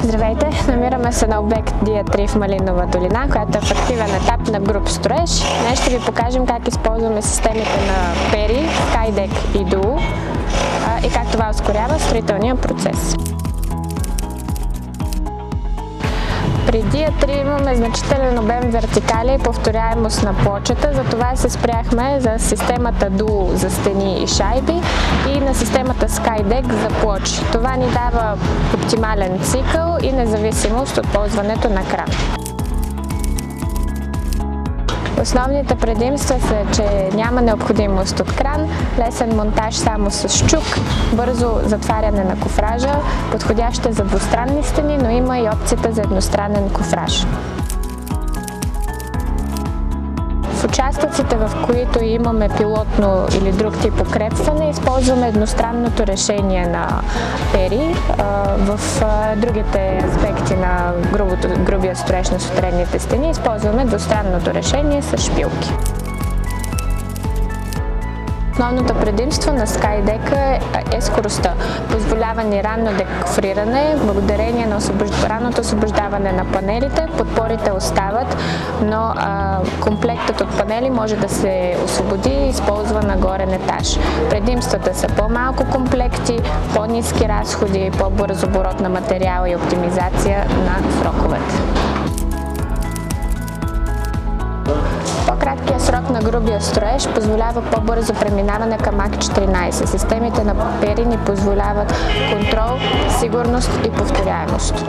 Здравейте! Намираме се на обект Dia3 в Малинова долина, която е в активен етап на груп строеж. Днес ще ви покажем как използваме системите на Peri, SkyDeck и Duo и как това ускорява строителния процес. При Dia3 имаме значителен обем вертикали и повторяемост на плочата, затова се спряхме за системата Duo за стени и шайби и на системата SkyDeck за плочи. Това ни дава оптимален цикъл и независимост от ползването на кран. Основните предимства са, че няма необходимост от кран, лесен монтаж само с чук, бързо затваряне на кофража, подходяща за двустранни стени, но има и опцията за едностранен кофраж. В участъците, в които имаме пилотно или друг тип укрепване, използваме едностранното решение на Peri. В другите аспекти на грубия строеж на сутеренните стени използваме двустранното решение с шпилки. Основното предимство на SkyDeck е скоростта. Позволява ни ранно декофриране, благодарение на ранното освобождаване на панелите. Подпорите остават, но комплектът от панели може да се освободи и използва на горен етаж. Предимствата са по-малко комплекти, по-ниски разходи, по-бърз оборот на материала и оптимизация на сроковете. По-краткият срок на грубия строеж позволява по-бързо преминаване към АК-14. Системите на Peri ни позволяват контрол, сигурност и повторяемост.